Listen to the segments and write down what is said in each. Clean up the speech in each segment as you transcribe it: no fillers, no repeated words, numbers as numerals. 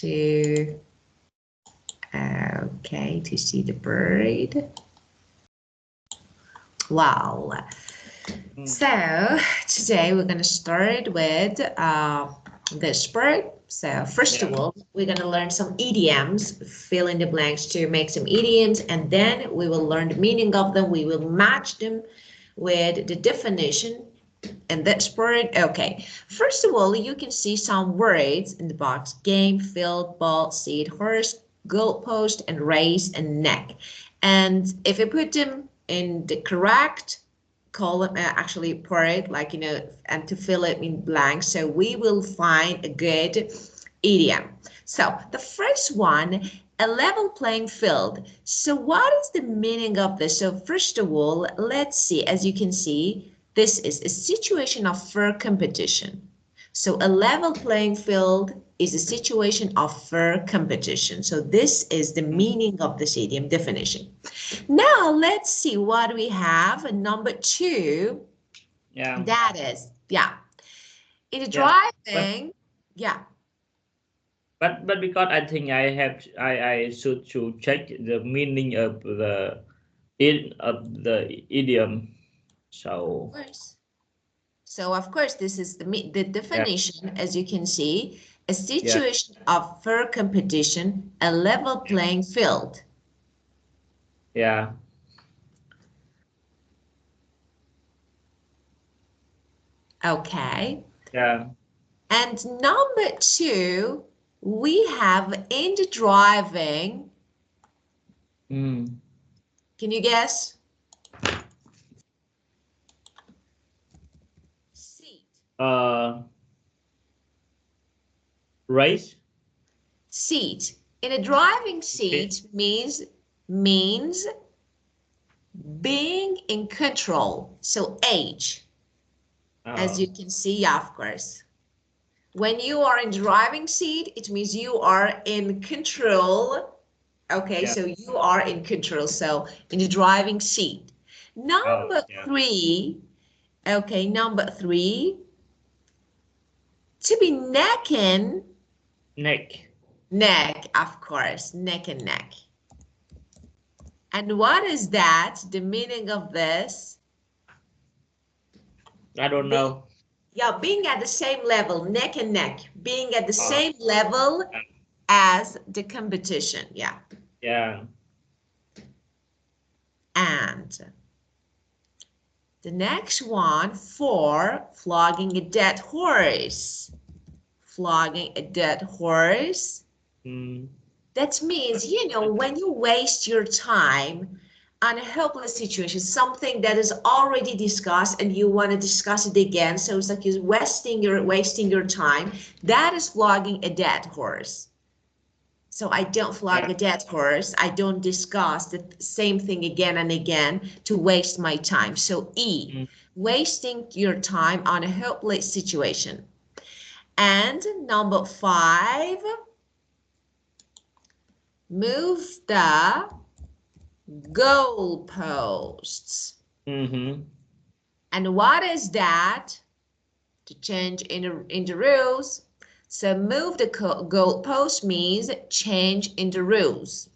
to, okay, to see the bird. Wow. So today we're going to start with this bird. So first of all, we're going to learn some idioms, fill in the blanks to make some idioms, and then we will learn the meaning of them. We will match them with the definition and this bird. Okay, first of all, you can see some words in the box: game, field, ball, seat, horse, goalpost, and race, and neck. And if you put them in the correct column, actually part, like, you know, and to fill it in blanks, so we will find a good idiom. So the first one, a level playing field. So what is the meaning of this? So first of all, let's see. As you can see, this is a situation of fair competition. So a level playing field is a situation of fair competition. So this is the meaning of this idiom definition. Now let's see what we have. Number 2. Yeah. That is, yeah. In the driving, yeah. But because I think I should to check the meaning of the idiom. So. Of course. So of course, this is the definition, as you can see, a situation of fair competition, a level playing field. Yeah. Okay. Yeah. And number 2, we have in the driving. Can you guess? Seat. Race. Seat. In a driving seat means being in control. So age. As you can see, yeah, of course. When you are in driving seat, it means you are in control. Okay, so you are in control. So in the driving seat. Number 3. Okay, number 3. To be necking. Neck. Neck, of course. Neck and neck. And what is that? The meaning of this? I don't know. Yeah, being at the same level, neck and neck. Being at the same level as the competition. Yeah. Yeah. And the next one, 4, flogging a dead horse. Flogging a dead horse. That means, you know, when you waste your time on a hopeless situation, something that is already discussed and you want to discuss it again. So it's like you're wasting your time. That is flogging a dead horse. So I don't flog a dead horse. I don't discuss the same thing again and again to waste my time. So E, wasting your time on a hopeless situation. And number 5, move the goalposts. And what is that? To change in the rules. So move the goalpost means change in the rules.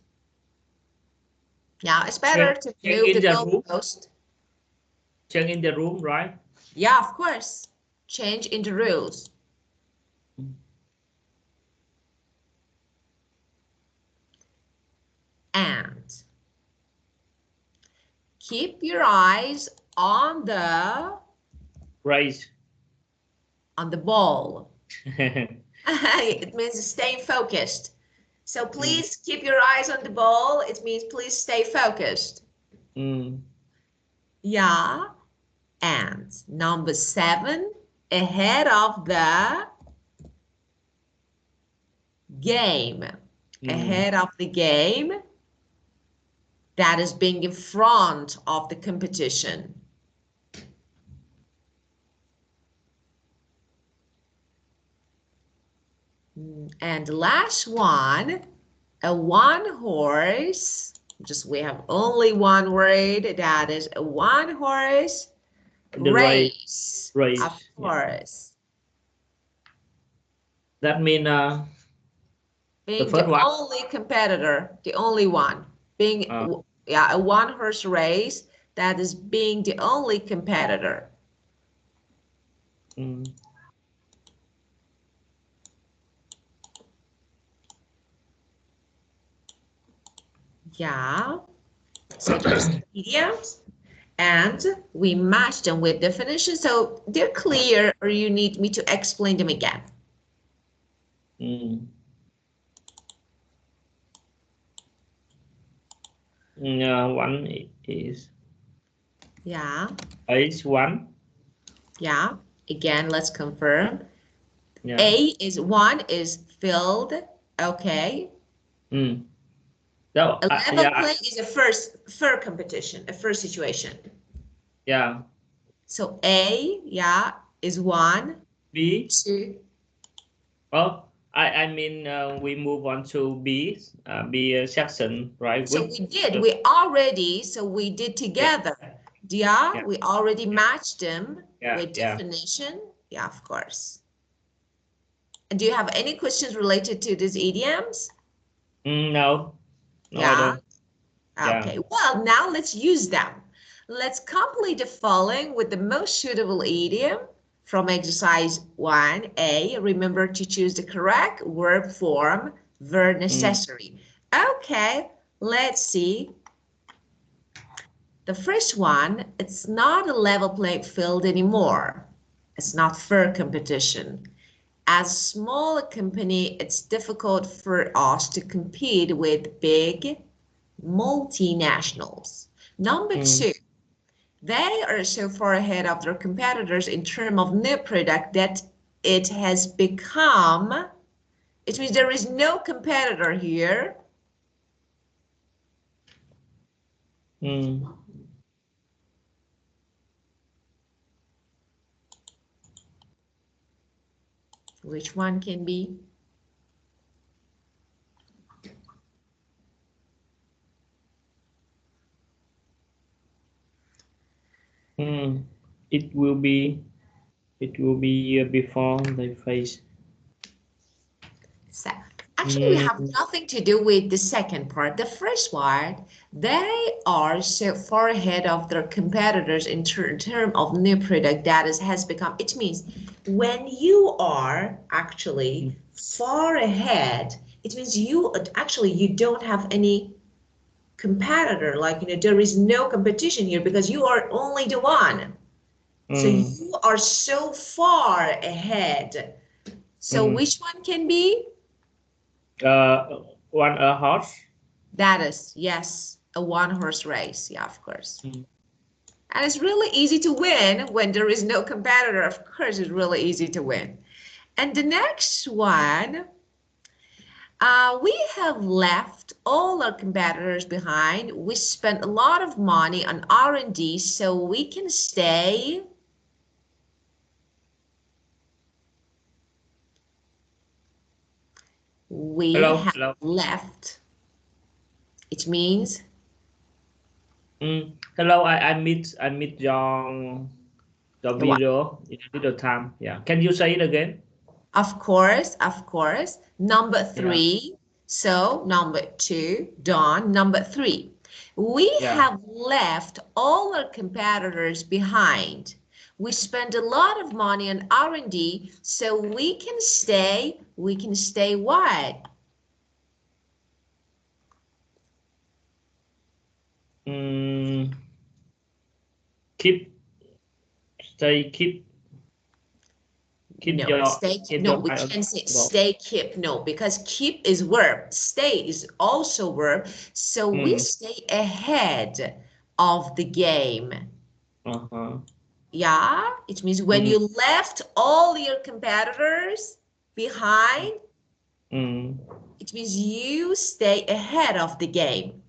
Now it's better to move the goalpost. Change in the room, right? Yeah, of course. Change in the rules. And keep your eyes on the race. On the ball. It means staying focused. So please keep your eyes on the ball. It means please stay focused. Yeah. And number 7, ahead of the game. Ahead of the game. That is being in front of the competition. And the last one, a one horse. We have only one word. That is a one horse race. Of course. That means Being first the one. only competitor, the only one. Being, yeah, a one-horse race, that is being the only competitor. Yeah. So there's idioms, and we match them with definitions. So they're clear, or you need me to explain them again? One is. Yeah. Is one. Yeah. Again, let's confirm. Yeah. A is one is filled. Okay. A level play is a first competition, a first situation. Yeah. So A, yeah, is one. B. Two. Oh, I mean, we move on to B. B section, right? So we did. We already. So we did together. Yeah. We already matched them with definition. Yeah, of course. And do you have any questions related to these idioms? No. No, I Yeah. don't. Okay. Well, now let's use them. Let's complete the following with the most suitable idiom from exercise 1A. Remember to choose the correct verb form, verb necessary. Okay, let's see. The first one, it's not a level playing field anymore. It's not fair competition. As a small company, it's difficult for us to compete with big multinationals. Number two, they are so far ahead of their competitors in terms of new product that it has become, it means there is no competitor here. Which one can be? It will be before they face. So, actually, we have nothing to do with the second part. The first part, they are so far ahead of their competitors in terms of new product that has become. It means when you are actually far ahead, it means you don't have any competitor. Like, there is no competition here because you are only the one. So you are so far ahead. So which one can be? One horse. That is, yes, a one-horse race. Yeah, of course. And it's really easy to win when there is no competitor. Of course, it's really easy to win. And the next one, we have left all our competitors behind. We spent a lot of money on R&D so we can stay. We have left. It means. Hello, I meet your video in a little time. Yeah. Can you say it again? Of course, of course. Number three. Yeah. So number two, Dawn. Number three. We have left all our competitors behind. We spend a lot of money on R&D so we can stay what? Keep no, your, stay, no, we can't say stay, keep, no, because keep is verb, stay is also verb, so we stay ahead of the game. Yeah, it means when you left all your competitors behind, it means you stay ahead of the game.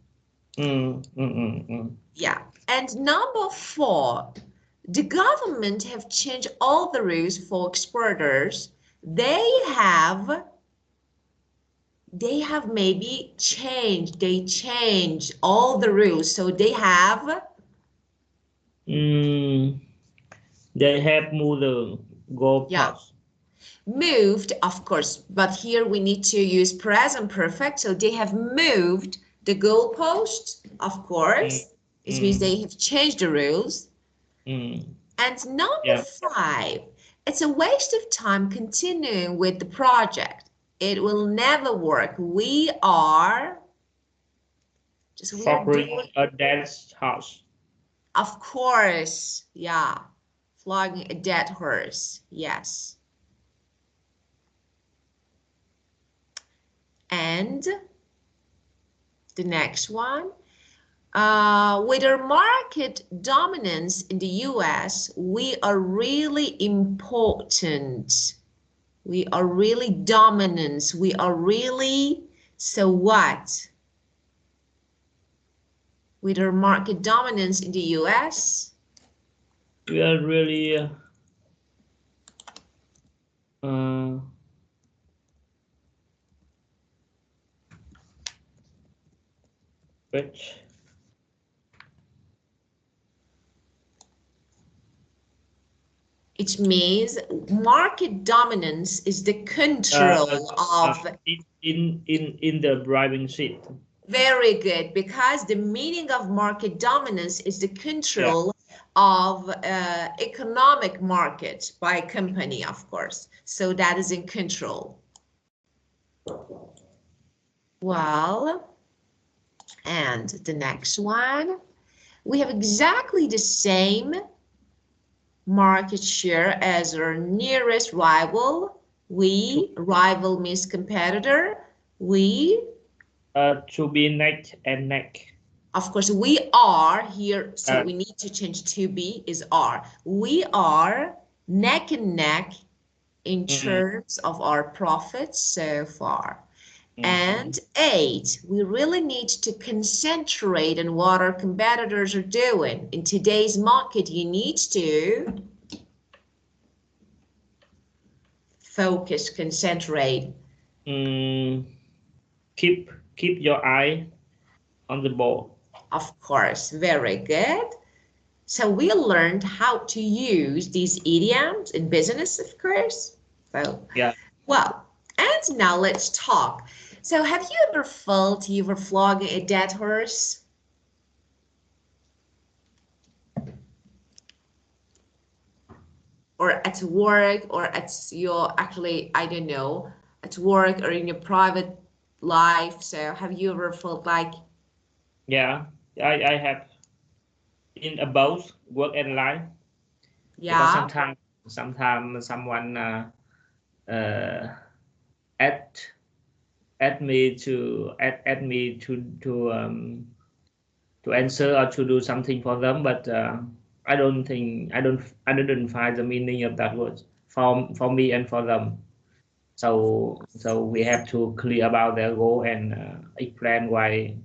Yeah, and number four, the government have changed all the rules for exporters. They have maybe changed, they changed all the rules. So they have. They have moved the goalposts. moved, of course, but here we need to use present perfect. So they have moved the goalpost, of course. It means they have changed the rules. And number 5, it's a waste of time continuing with the project. It will never work. We are flogging a dead horse. Of course, yeah. Flogging a dead horse, yes. And the next one. With our market dominance in the US, we are really important. We are really dominant. We are really, so what? With our market dominance in the US, we are really rich. it means market dominance is the control of in the driving seat. Very good, because the meaning of market dominance is the control of economic market by a company, of course. So that is in control. Well, and the next one, we have exactly the same market share as our nearest rival. Rival means competitor. To be neck and neck. Of course, we are here, so we need to change to be is are. We are neck and neck in terms of our profits so far. And 8, we really need to concentrate on what our competitors are doing. In today's market, you need to focus, concentrate. Keep your eye on the ball. Of course, very good. So we learned how to use these idioms in business, of course. So, yeah. Well, and now let's talk. So have you ever felt you were flogging a dead horse? Or at work, or at your, actually, I don't know, at work or in your private life. So have you ever felt like? Yeah, I have in both work and life. Yeah. Because sometimes someone add me to answer or to do something for them, but I didn't find the meaning of that word for me and for them. So we have to clear about their goal and explain why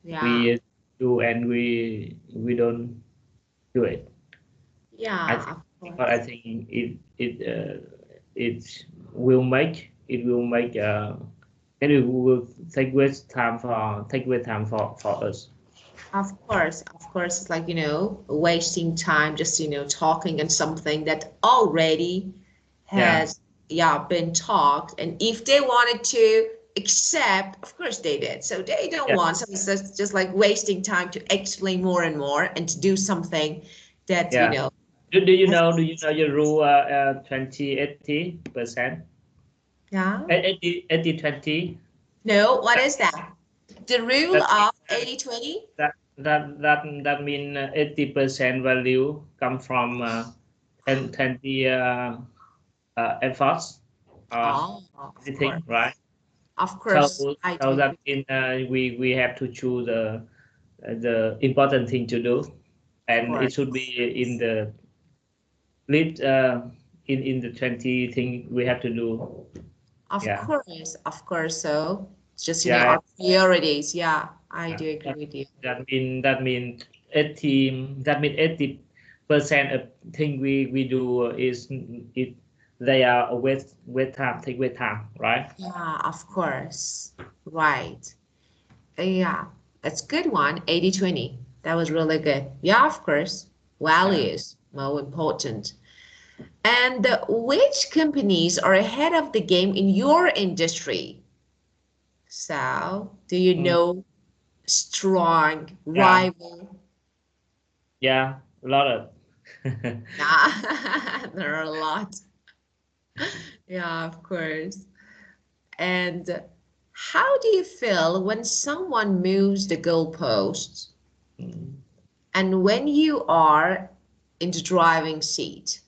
we do and we don't do it. Yeah, I think it will make it will take waste time for us. Of course, it's like, wasting time just, talking on something that already has been talked. And if they wanted to accept, of course they did. So they don't want something that's just like wasting time to explain more and more and to do something that, Do you know your rule 20-80%? Yeah. 80-20? No, what is that? The rule of 80-20? That mean 80% value come from 20 efforts or anything, right? Of course. So that means we have to choose the important thing to do, and it should be in the lead in the 20 thing we have to do. Of course. So it's just our priorities. Yeah, I do agree with you. That means 80% of thing we do is they are waste time, take waste time, right? Yeah, of course. Right. Yeah, that's good one. 80-20. That was really good. Yeah, of course. Values more important. And which companies are ahead of the game in your industry? So, do you know strong rival? Yeah, a lot of. Yeah, there are a lot. Yeah, of course. And how do you feel when someone moves the goalposts Mm. and when you are in the driving seat?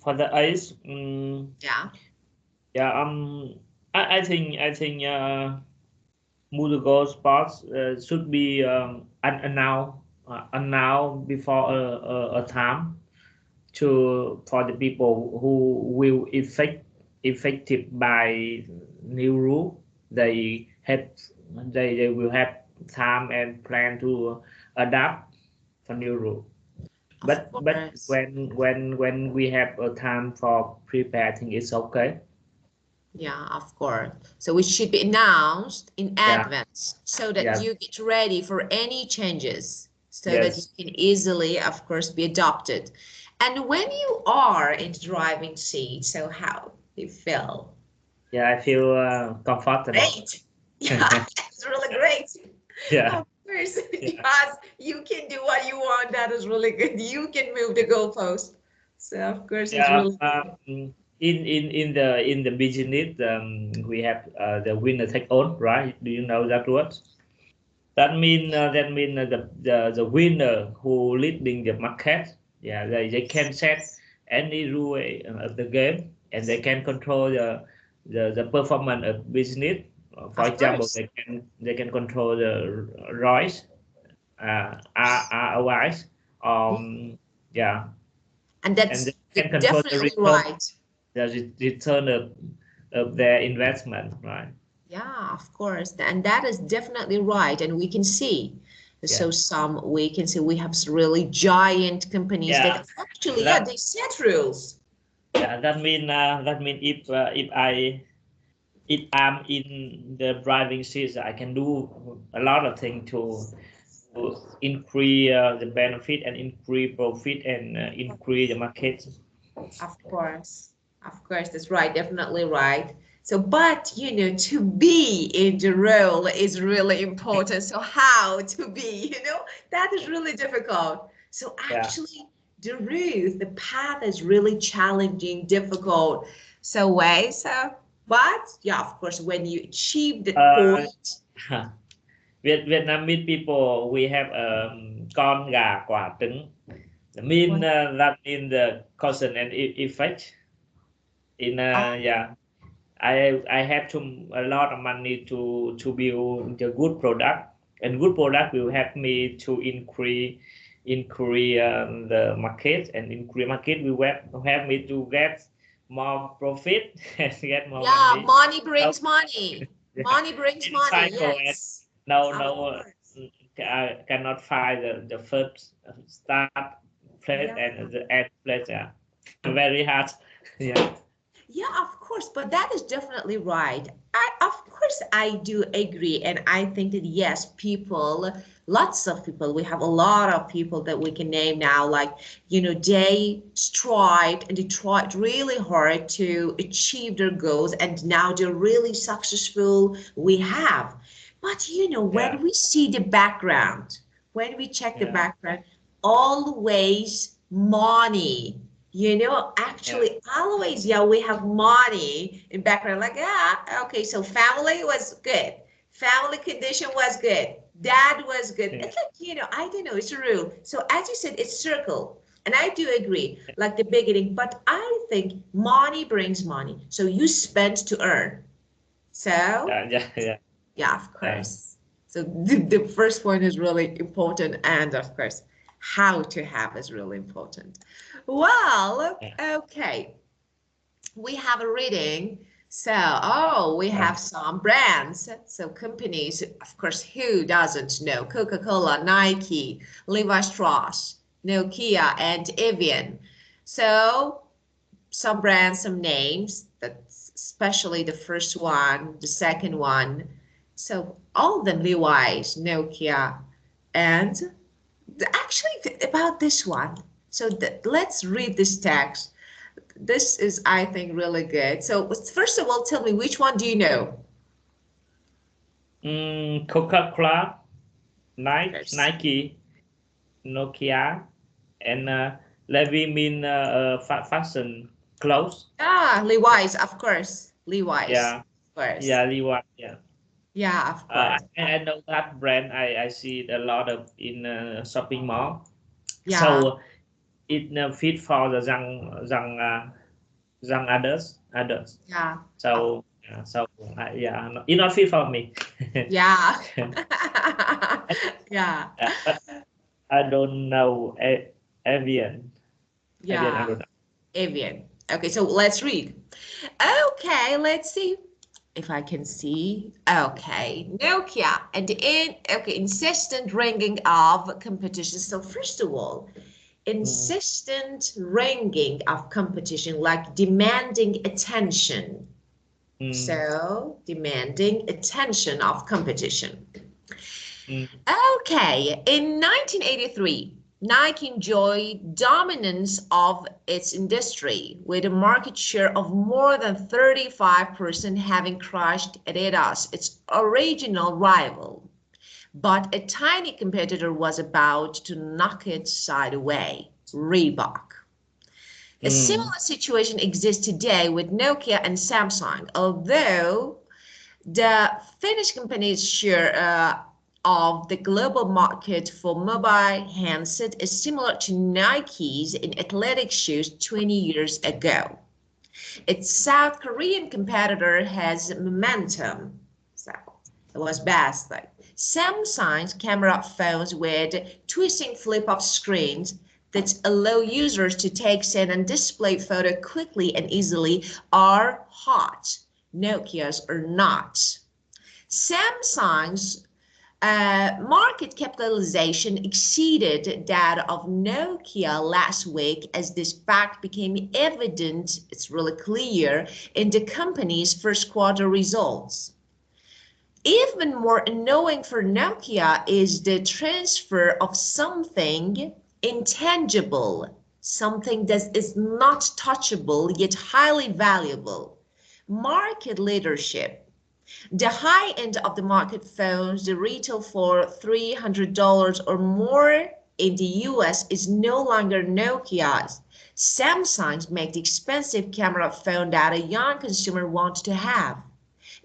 For the ice, Yeah, yeah, I think musical sports should be announced before a time to for the people who will effective by new rule. They have they will have time and plan to adapt for new rule. of But course. when we have a time for prepare, I think it's okay. Yeah, of course. So it should be announced in Yeah, advance so that yeah, you get ready for any changes so that you yes, can easily, of course, be adopted. And when you are in the driving seat, so how do you feel? yeah. I feel comfortable. Great. Yeah, it's really great. Yeah, Of course, yeah. yes, you can do what you want. That is really good. You can move the goalpost. So of course, it's Yeah, really good. in the business, we have the winner take all, right? Do you know that word? That mean the winner who leading the market. Yeah, they can set any rule of the game, and they can control the performance of business. For Of example, course. they can control the ROIs, ROIs, yeah, And and they that's can control the definitely return right. return of their investment, right? Yeah, of course. And that is definitely right. And we can see. So Yeah, we can see we have really giant companies yeah. that actually, yeah, That they set rules. yeah, that mean if I'm in the driving seat, I can do a lot of things to increase the benefit and increase profit and increase the market. Of course, that's right, definitely right. So, but to be in the role is really important. So, how to be, that is really difficult. So, Yeah. actually, the route, the path is really challenging, difficult. So, but yeah, of course, when you achieve that Uh, point, Vietnamese people, we have con gà quả trứng. That mean the cause and effect in yeah. I have to a lot of money to build the good product, and good product will help me to increase the market, and increase market will help me to get more profit and get more yeah, money. money So brings money. yeah, Money brings in money, cycle and yes. no Of no course. I cannot find the first start place Yeah. and the end place. Yeah, very hard. Yeah. Yeah, of course, but that is definitely right. Of course, I do agree. And I think that yes, people, lots of people, we have a lot of people that we can name now, like, they strived and they tried really hard to achieve their goals, and now they're really successful. We have. But, Yeah. when we see the background, when we check the Yeah. background, always money. Yeah. Actually, always, yeah, we have money in background. Like, yeah, okay, so family was good. Family condition was good. Dad was good. Yeah. It's like, I don't know, it's a rule. So as you said, it's circle. And I do agree, like the beginning, but I think money brings money. So you spend to earn. So, Yeah. Yeah. Yeah. yeah, of Yeah. course. So the first point is really important. And of course, how to have is really important. Well, Yeah. okay. We have a reading. So, we Yeah. have some brands. So companies, of course, who doesn't know? Coca-Cola, Nike, Levi Strauss, Nokia, and Evian. So some brands, some names that especially the first one, the second one. So all of them, Levi's, Nokia, and actually about this one. So let's read this text. This is, I think, really good. So first of all, tell me, which one do you know? Coca-Cola, Yes. Nike, Nokia, and Levi mean fashion clothes. Ah, Levi's, of course. Levi's, Yeah, of course. yeah, Levi. Yeah. Yeah, of course. I know that brand. I see it a lot of in shopping mall. Yeah, So it fit for the young others. yeah, So yeah, it's not fit for me. yeah. Yeah, But I don't know avian. Avian, I yeah. don't know. Avian. Okay, so let's read. Okay, let's see if I can see. Okay, Nokia and insistent ringing of competition. So first of all, insistent ringing of competition, like demanding attention. Mm, So demanding attention of competition. mm, Okay, in 1983, Nike enjoyed dominance of its industry with a market share of more than 35%, having crushed Adidas, its original rival. But a tiny competitor was about to knock its side away, Reebok. A mm, similar situation exists today with Nokia and Samsung, although the Finnish company's share of the global market for mobile handset is similar to Nike's in athletic shoes 20 years ago. Its South Korean competitor has momentum. So it was best. Like Samsung's camera phones with twisting flip-up screens that allow users to take in and display photo quickly and easily are hot. Nokia's are not. Samsung's market capitalization exceeded that of Nokia last week as this fact became evident, it's really clear, in the company's first quarter results. Even more annoying for Nokia is the transfer of something intangible, something that is not touchable yet highly valuable. Market leadership. The high end of the market phones, the retail for $300 or more in the US is no longer Nokia's. Samsung's make the expensive camera phone that a young consumer wants to have.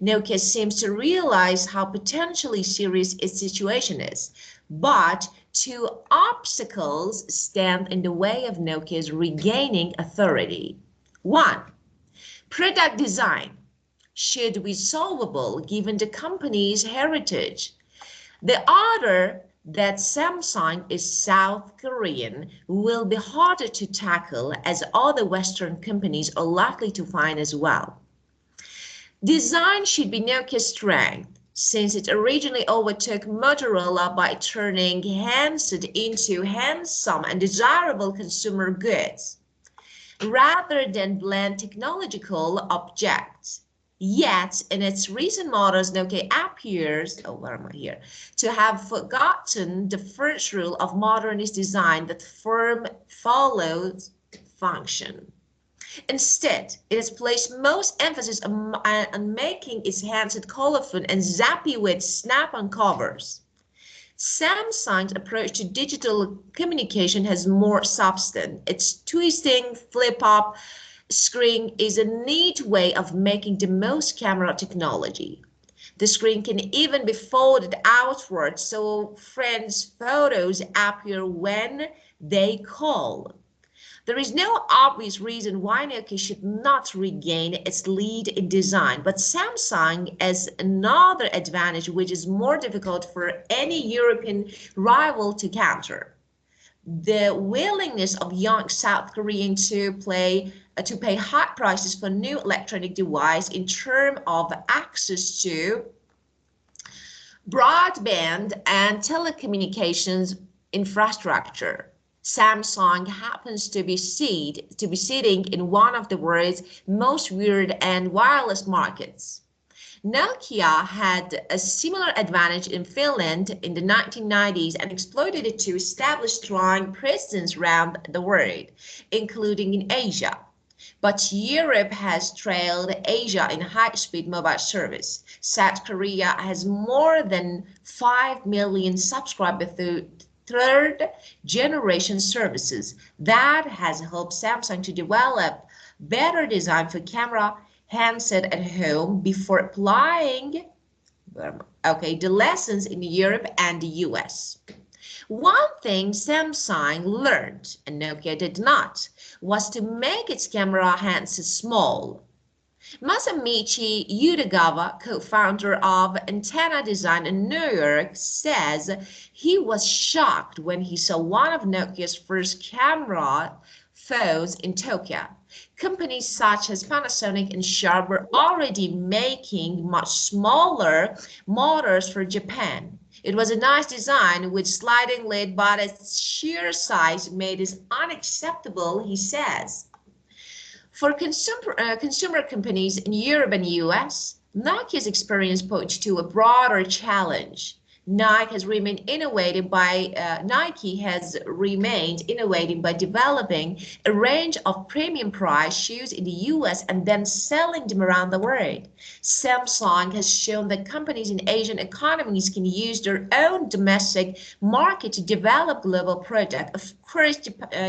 Nokia seems to realize how potentially serious its situation is, but two obstacles stand in the way of Nokia's regaining authority. One, product design should be solvable given the company's heritage. The other, that Samsung is South Korean, will be harder to tackle as other Western companies are likely to find as well. Design should be Nokia's strength, since it originally overtook Motorola by turning handset into handsome and desirable consumer goods, rather than bland technological objects. Yet, in its recent models, Nokia appears, to have forgotten the first rule of modernist design, that form follows function. Instead, it has placed most emphasis on making its handset colorful and zappy with snap-on covers. Samsung's approach to digital communication has more substance. Its twisting flip-up screen is a neat way of making the most camera technology. The screen can even be folded outward so friends' photos appear when they call. There is no obvious reason why Nokia should not regain its lead in design, but Samsung has another advantage which is more difficult for any European rival to counter: the willingness of young South Koreans to pay high prices for new electronic device in terms of access to broadband and telecommunications infrastructure. Samsung happens to be sitting in one of the world's most weird and wireless markets. Nokia had a similar advantage in Finland in the 1990s and exploited it to establish strong presence around the world, including in Asia. But Europe has trailed Asia in high-speed mobile service. South Korea has more than 5 million subscribers through third-generation services. That has helped Samsung to develop better design for camera handset at home before applying the lessons in Europe and the US. One thing Samsung learned, and Nokia did not, was to make its camera handset small. Masamichi Utagawa, co-founder of Antenna Design in New York, says he was shocked when he saw one of Nokia's first camera phones in Tokyo. Companies such as Panasonic and Sharp were already making much smaller models for Japan. It was a nice design with sliding lid, but its sheer size made it unacceptable, he says. For consumer companies in Europe and US, Nokia's experience points to a broader challenge. Nike has remained innovative by developing a range of premium price shoes in the US and then selling them around the world. Samsung has shown that companies in Asian economies can use their own domestic market to develop global products. Of course,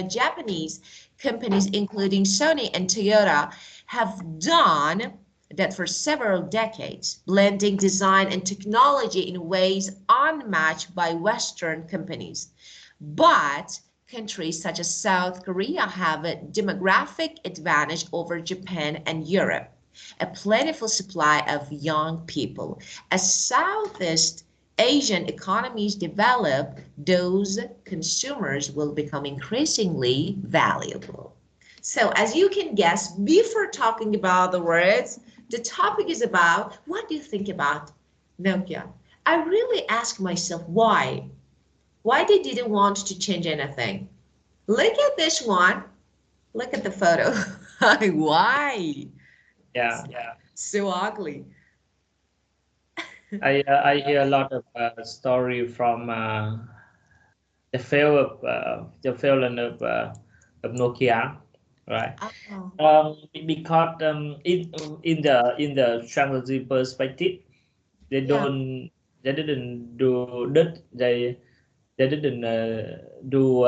Japanese companies including Sony and Toyota have done that for several decades, blending design and technology in ways unmatched by Western companies. But countries such as South Korea have a demographic advantage over Japan and Europe, a plentiful supply of young people. As Southeast Asian economies develop, those consumers will become increasingly valuable. So as you can guess, before talking about the words, the topic is about what do you think about Nokia? I really ask myself why they didn't want to change anything. Look at this one. Look at the photo. Why? Yeah. So ugly. I hear a lot of story from the failure of Nokia, right? Because in the strategy perspective, they didn't do that. They didn't do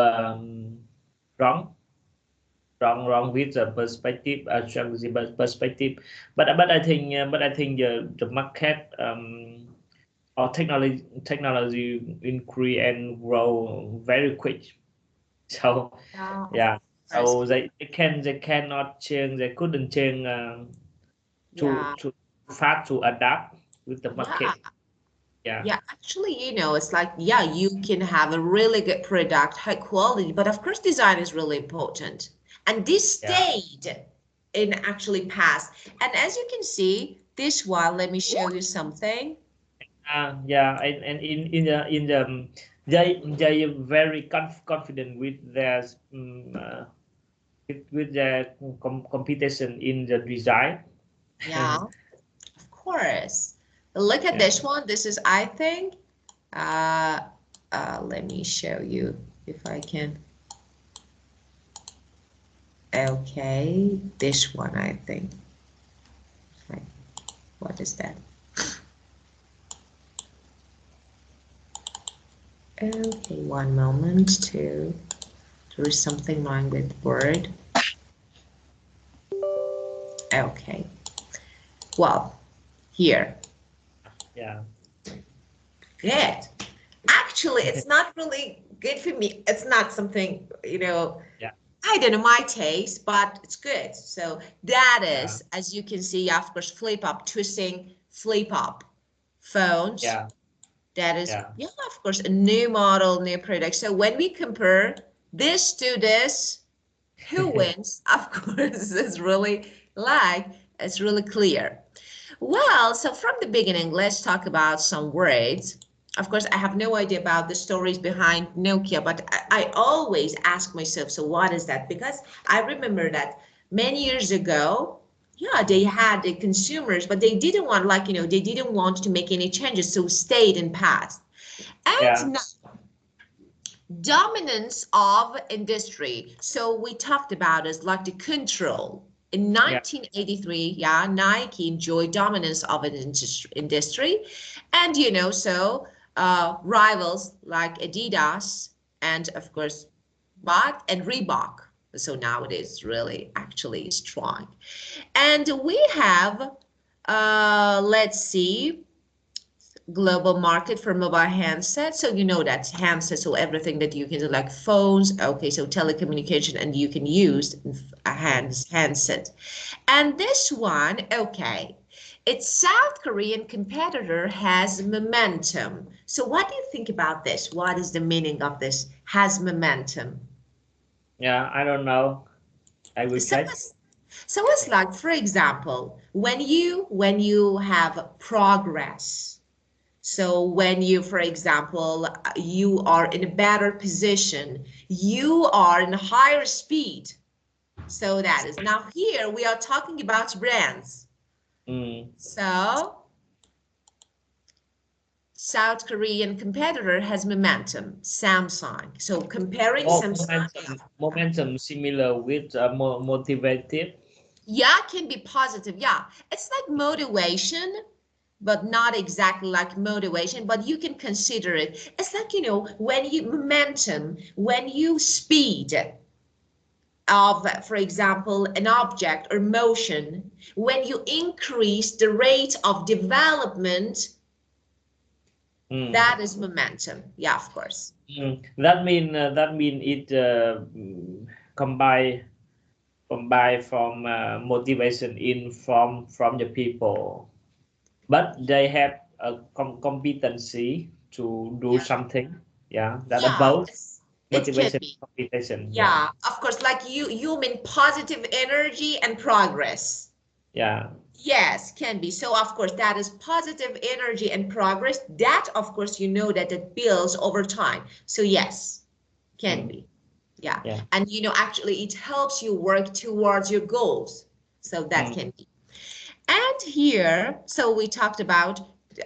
wrong with the perspective, strategy perspective. But I think the market or technology increase and grow very quick. So yeah, so they cannot change. They couldn't change to fast to adapt with the market. Yeah, actually, it's like, you can have a really good product, high quality, but of course, design is really important. And this stayed in actually past. And as you can see, this one, let me show you something. And in the they are very confident with their with their competition in the design. Yeah, of course. Look at this one. This is, I think, let me show you if I can. Okay, this one, I think. What is that? Okay, one moment. There is something wrong with Word. Okay. Well, here. Yeah. Good. Actually, it's not really good for me. It's not something, I don't know my taste, but it's good. So that is, as you can see, of course, flip up, twisting, flip up phones. Yeah. That is, of course, a new model, new product. So when we compare this to this, who wins? Of course, it's really clear. Well, so from the beginning, let's talk about some words. of course, I have no idea about the stories behind Nokia, but I always ask myself, so what is that? Because I remember that many years ago, yeah, they had the consumers, but they didn't want, like, you know, they didn't want to make any changes, so stayed in past. And now, dominance of industry. So we talked about is like the control. In 1983, yeah, Nike enjoyed dominance of an industry. And, you know, so rivals like Adidas and, of course, Bot and Reebok. So now it is really actually strong. And we have, let's see, global market for mobile handsets. So you know that's handsets, so everything that you can do like phones, okay, so telecommunication, and you can use a handset. And this one, okay, its South Korean competitor has momentum. So what do you think about this? What is the meaning of this, has momentum? Yeah, I don't know. I will check. So it's like, for example, when you have progress. So when you, for example, you are in a better position, you are in higher speed. So that is, now here we are talking about brands. So South Korean competitor has momentum, Samsung. So comparing Samsung. Momentum similar with motivated. Yeah, can be positive. Yeah, it's like motivation, but not exactly like motivation, but you can consider it. It's like, you know, when you momentum, when you speed of, for example, an object or motion, when you increase the rate of development, that is momentum. Yeah, of course. That mean it combine from motivation in from the people, but they have a competency to do something. Yeah, that about It can motivation, be. competency. Yeah, of course, like you mean positive energy and progress. Yeah. Yes, can be. So of course that is positive energy and progress. That of course you know that it builds over time. So yes, can be. Yeah. And you know, actually it helps you work towards your goals. So that can be. And here, so we talked about,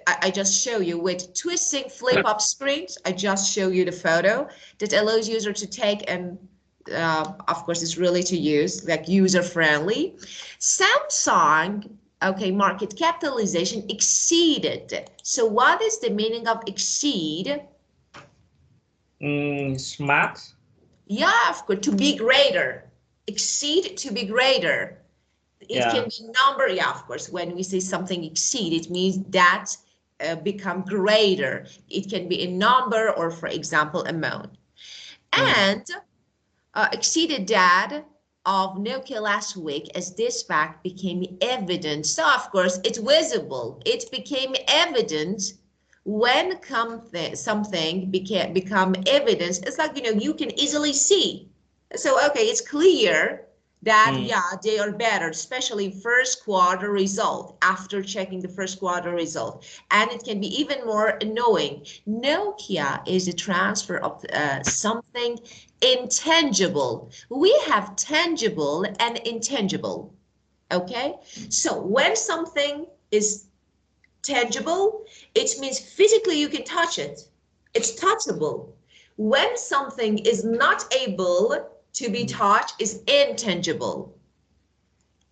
I just show you with twisting flip up screens. I just show you the photo that allows user to take, and of course it's really to use, like user friendly. Samsung, okay, market capitalization exceeded. So what is the meaning of exceed? Smart. Yeah, of course, to be greater. Exceed, to be greater. It can be number, yeah, of course. When we say something exceed, it means that become greater. It can be a number or, for example, amount. And exceeded that of Nokia last week, as this fact became evident. So, of course, it's visible. It became evident when something become evidence. It's like, you know, you can easily see. So, okay, it's clear that, yeah, they are better, especially first quarter result, after checking the first quarter result. And it can be even more annoying. Nokia is a transfer of something intangible. We have tangible and intangible. Okay, so when something is tangible, it means physically you can touch it. It's touchable. When something is not able to be touched, is intangible.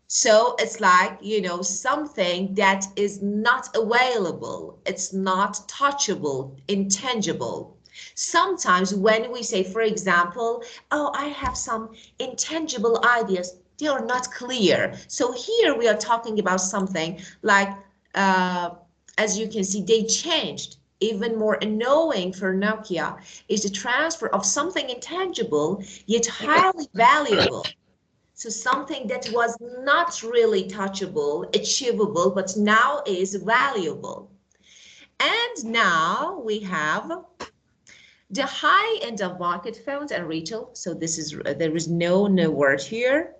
So it's like, you know, something that is not available. It's not touchable, intangible. Sometimes when we say, for example, oh, I have some intangible ideas, they are not clear. So here we are talking about something like, as you can see, they changed. Even more annoying for Nokia is the transfer of something intangible, yet highly valuable. So something that was not really touchable, achievable, but now is valuable. And now we have the high end of market phones and retail. So this is, there is no word here.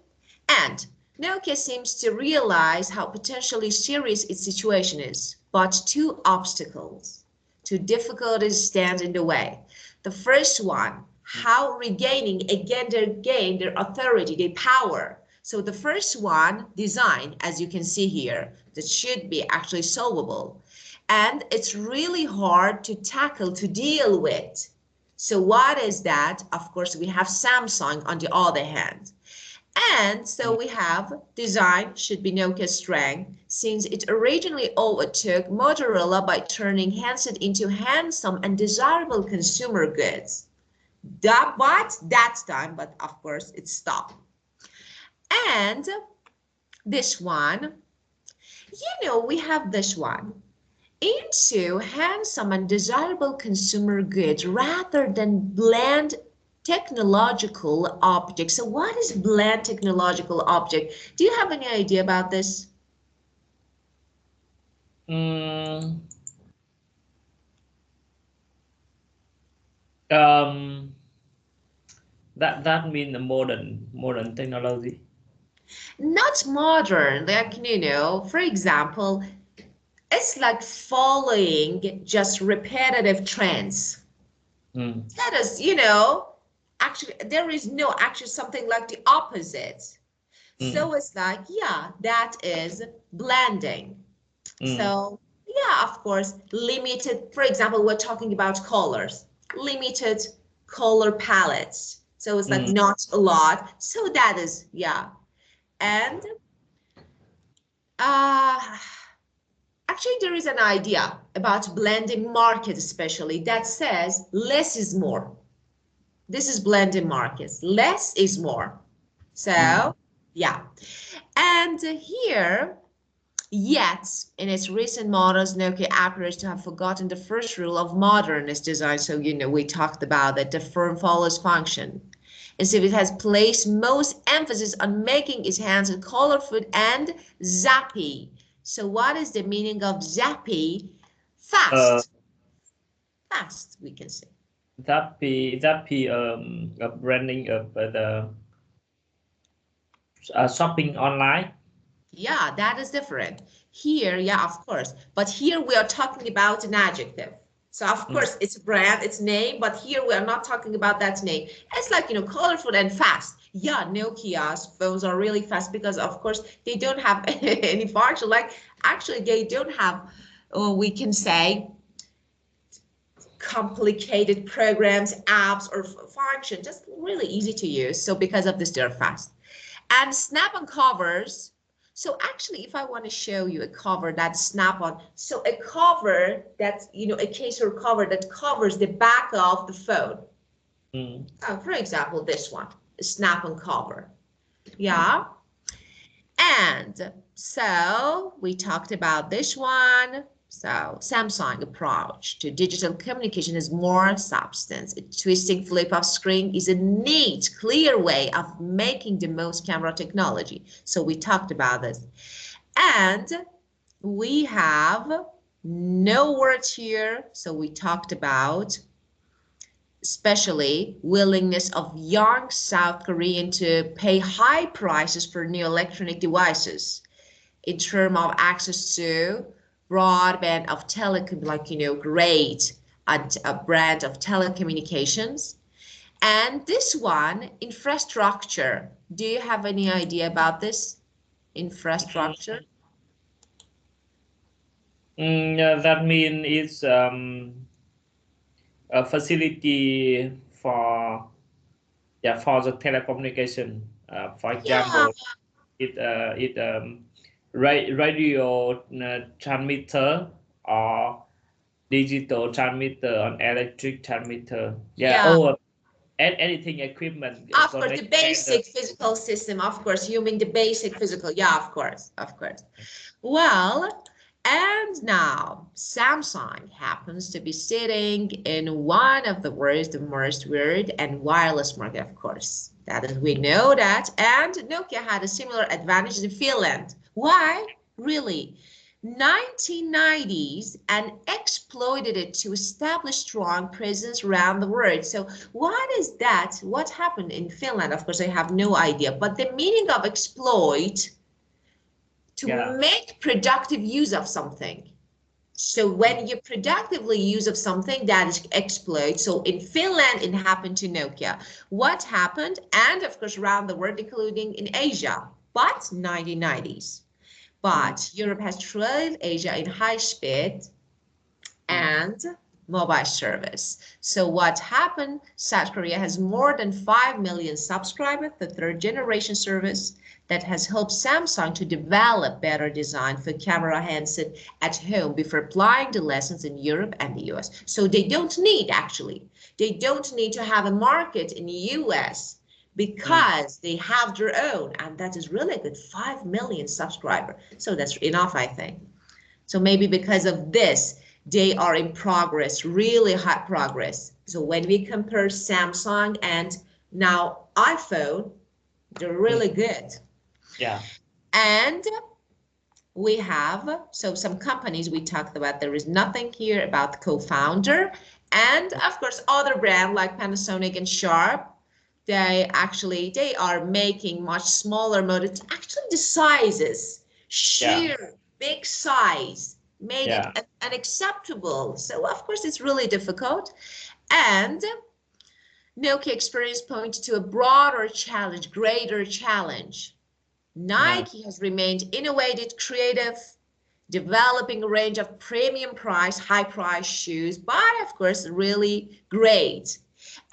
And Nokia seems to realize how potentially serious its situation is, but two Two difficulties stand in the way. The first one, how regaining again their authority, their power. So the first one, design, as you can see here, that should be actually solvable. And it's really hard to tackle, to deal with. So what is that? Of course, we have Samsung on the other hand. And so we have design should be Nokia's strength, since it originally overtook Motorola by turning handset into handsome and desirable consumer goods. But that's time, but of course it stopped. And this one, we have this one. Into handsome and desirable consumer goods rather than bland technological object. So what is bland technological object? Do you have any idea about this? That means modern technology. Not modern, like, for example, it's like following just repetitive trends. That is, actually, there is no actually something like the opposite. So it's like, yeah, that is blending. So, yeah, of course, limited, for example, we're talking about colors, limited color palettes. So it's like not a lot. So that is, yeah. And actually, there is an idea about blending market, especially that says less is more. This is blending markets. Less is more. So, yeah. And here, yet, in its recent models, Nokia appears to have forgotten the first rule of modernist design. So, we talked about that the form follows function. And so it has placed most emphasis on making its hands colorful and zappy. So what is the meaning of zappy? Fast. Fast, we can say. Zappy, branding of the shopping online. Yeah, that is different. Here, yeah, of course. But here we are talking about an adjective. So of course it's a brand, it's name, but here we are not talking about that name. It's like, colorful and fast. Yeah, Nokia's phones are really fast because of course they don't have any function. Like actually they don't have, we can say, complicated programs, apps, or function, just really easy to use. So because of this, they're fast. And snap-on covers. So actually, if I want to show you a cover that's snap-on, so a cover that's, a case or cover that covers the back of the phone. For example, this one, a snap-on cover. Yeah. And so we talked about this one. So Samsung approach to digital communication is more substance. A twisting flip of screen is a neat, clear way of making the most camera technology. So we talked about this. And we have no words here. So we talked about especially willingness of young South Korean to pay high prices for new electronic devices in terms of access to broadband of telecom, like, great a brand of telecommunications. And this one, infrastructure. Do you have any idea about this? Infrastructure? That means it's a facility for the telecommunication. For example, it radio transmitter or digital transmitter and electric transmitter. Or anything equipment. Of course, the basic physical system. Of course, you mean the basic physical. Yeah, of course. Well, and now Samsung happens to be sitting in one of the worst, the most weird and wireless market, of course. That is, we know that. And Nokia had a similar advantage in Finland. Why? Really? 1990s and exploited it to establish strong presence around the world. So what is that? What happened in Finland? Of course, I have no idea. But the meaning of exploit, to make productive use of something. So when you productively use of something that is exploit, so in Finland it happened to Nokia. What happened? And of course around the world, including in Asia, but 1990s. But Europe has trailed Asia in high speed and mobile service. So what happened? South Korea has more than 5 million subscribers, the third generation service that has helped Samsung to develop better design for camera handset at home before applying the lessons in Europe and the US. So they don't need, actually, they don't need to have a market in the US because they have their own, and that is really good, 5 million subscribers. So that's enough, I think. So maybe because of this, they are in progress, really high progress. So when we compare Samsung and now iPhone, they're really good. Yeah. And we have, so some companies we talked about, there is nothing here about the co-founder. And of course, other brands like Panasonic and Sharp, they are making much smaller models. Actually, the sizes, sheer big size, made it unacceptable. So of course, it's really difficult. And Nokia experience points to a broader challenge, greater challenge. Nike has remained innovative, creative, developing a range of premium price, high price shoes, but of course, really great.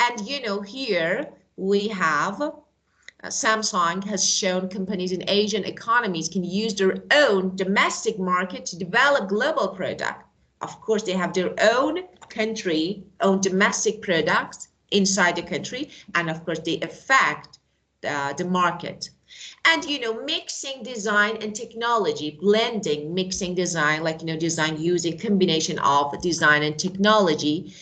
And you know, here we have Samsung has shown companies in Asian economies can use their own domestic market to develop global product. Of course, they have their own country, own domestic products inside the country, and of course, they affect the market. And you know, mixing design and technology, blending, mixing design, like you know, design using combination of design and technology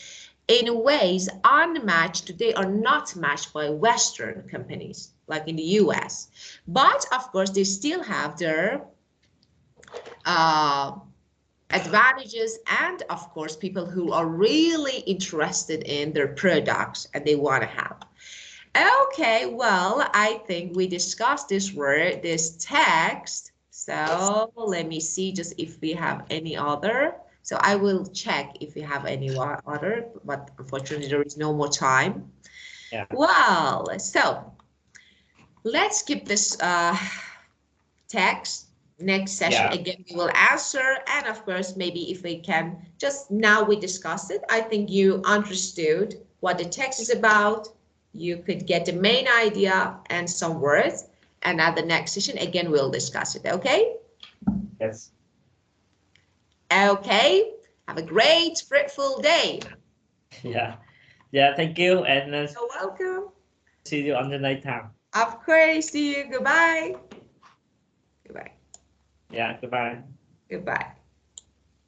in ways unmatched. They are not matched by Western companies like in the US. But of course, they still have their advantages, and of course, people who are really interested in their products and they want to have. Okay, well, I think we discussed this word, this text. So let me see just if we have any other. So I will check if we have any other, but unfortunately there is no more time. Yeah. Well, so let's skip this text. Next session, again, we will answer. And of course, maybe if we can, just now we discussed it. I think you understood what the text is about. You could get the main idea and some words. And at the next session, again, we'll discuss it. Okay? Yes. Okay. Have a great, fruitful day. Yeah. Yeah, thank you. And you're welcome. See you on the night time. Of course. See you. Goodbye. Goodbye. Yeah, goodbye. Goodbye.